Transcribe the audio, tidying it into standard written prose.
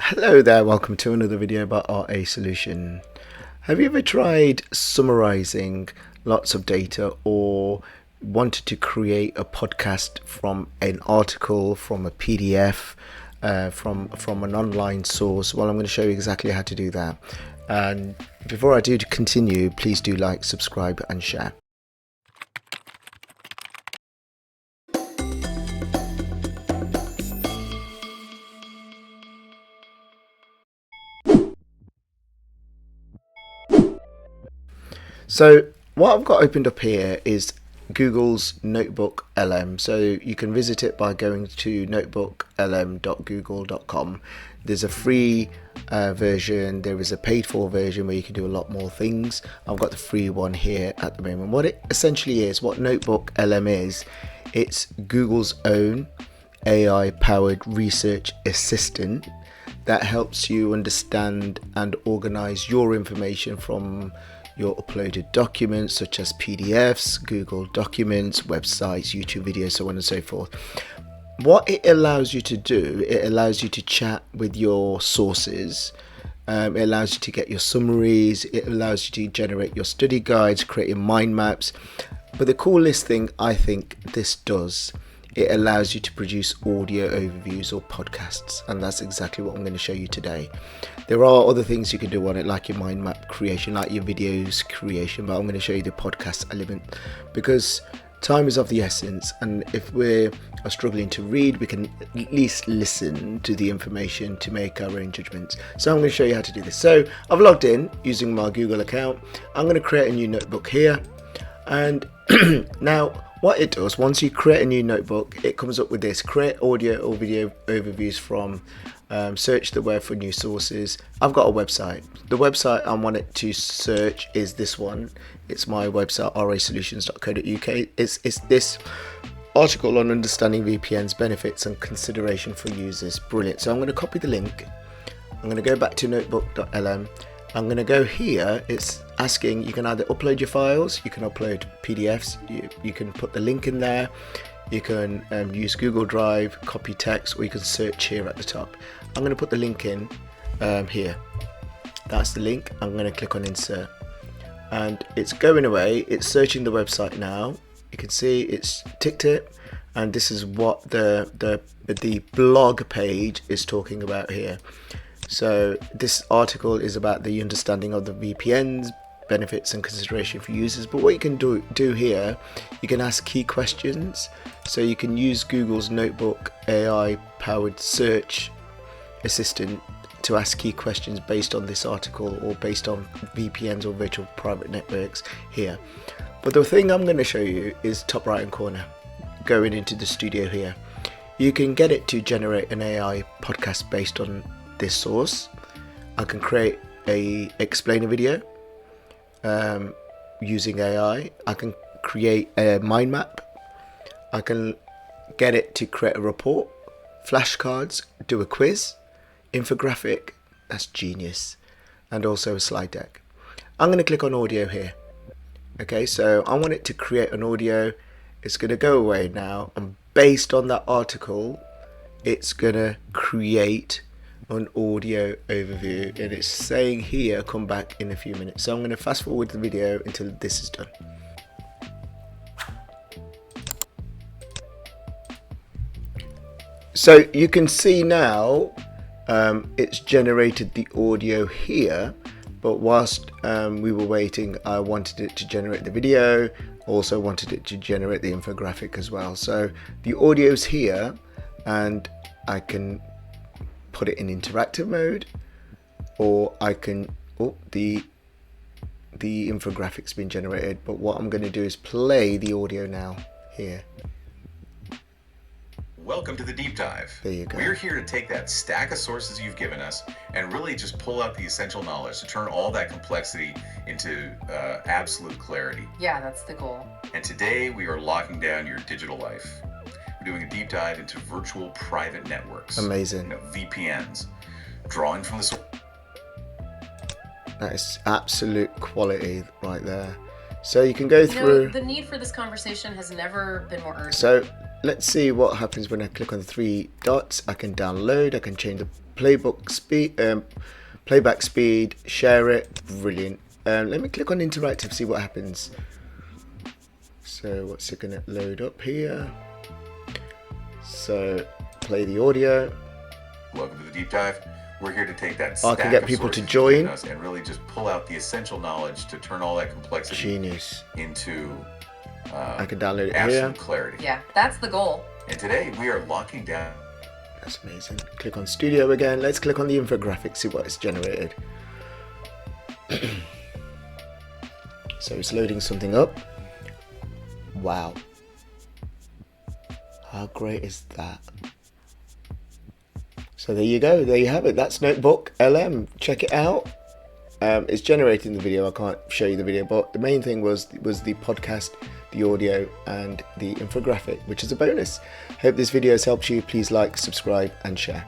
Hello there, welcome to another video about RA Solution. Have you ever tried summarizing lots of data or wanted to create a podcast from an article, from a PDF, from an online source? Well, I'm going to show you exactly how to do that. And before I do continue, please do like, subscribe and share. So what I've got opened up here is Google's NotebookLM. So you can visit it by going to notebooklm.google.com. There's a free version, there is a paid for version where you can do a lot more things. I've got the free one here at the moment. What it essentially is, what NotebookLM is, it's Google's own AI powered research assistant that helps you understand and organize your information from your uploaded documents such as PDFs, Google Documents, websites, YouTube videos, so on and so forth. What it allows you to do, it allows you to chat with your sources, it allows you to get your summaries, it allows you to generate your study guides, create your mind maps. But the coolest thing I think this does, it allows you to produce audio overviews or podcasts, and that's exactly what I'm going to show you today. There are other things you can do on it, like your mind map creation, like your videos creation, but I'm going to show you the podcast element because time is of the essence, and if we are struggling to read, we can at least listen to the information to make our own judgments. So I'm going to show you how to do this. So I've logged in using my Google account. I'm going to create a new notebook here, and now what it does, once you create a new notebook, it comes up with this: create audio or video overviews from, search the web for new sources. I've got a website. The website I want it to search is this one. It's my website, rasolutions.co.uk. It's this article on understanding VPNs, benefits and consideration for users. Brilliant. So I'm going to copy the link. I'm going to go back to notebook.lm. I'm going to go here. It's asking, you can either upload your files, you can upload PDFs, you can put the link in there, you can use Google Drive, copy text, or you can search here at the top. I'm going to put the link in here. That's the link. I'm going to click on insert, and it's going away. It's searching the website now. You can see it's ticked it, and this is what the blog page is talking about here. So this article is about the understanding of the VPNs, benefits and consideration for users. But what you can do here, you can ask key questions. So you can use Google's Notebook AI powered search assistant to ask key questions based on this article or based on VPNs or virtual private networks here. But the thing I'm going to show you is top right hand corner, going into the studio here. You can get it to generate an AI podcast based on this source. I can create a explainer video using AI. I can create a mind map. I can get it to create a report, flashcards, do a quiz, infographic, that's genius, and also a slide deck. I'm going to click on audio here. Okay, so I want it to create an audio. It's going to go away now, and based on that article, it's going to create an audio overview, and it's saying here come back in a few minutes. So I'm going to fast forward the video until this is done. So you can see now it's generated the audio here, but whilst we were waiting, I wanted it to generate the video, also wanted it to generate the infographic as well. So the audio's here, and I can put it in interactive mode, or I can, the infographic's been generated, but what I'm going to do is play the audio now here. Welcome to the deep dive. There you go. We're here to take that stack of sources you've given us and really just pull out the essential knowledge to turn all that complexity into absolute clarity. Yeah, that's the goal. And today we are locking down your digital life. We're doing a deep dive into virtual private networks. Amazing. VPNs, drawing from the source. That is absolute quality right there. So you can go through. The need for this conversation has never been more urgent. So let's see what happens when I click on the three dots. I can download, I can change the playback speed, share it. Brilliant. Let me click on interactive, see what happens. So what's it gonna load up here? So play the audio. Welcome to the deep dive. We're here to take that I stack can get of people to sources join. given us and really just pull out the essential knowledge to turn all that complexity Genius. into I can download it absolute here. clarity. Yeah, that's the goal. And today we are locking down. That's amazing. Click on studio again. Let's click on the infographic, see what it's generated. So it's loading something up. Wow. How great is that? So there you go. There you have it. That's NotebookLM. Check it out. It's generating the video. I can't show you the video, but the main thing was the podcast, the audio, and the infographic, which is a bonus. Hope this video has helped you. Please like, subscribe, and share.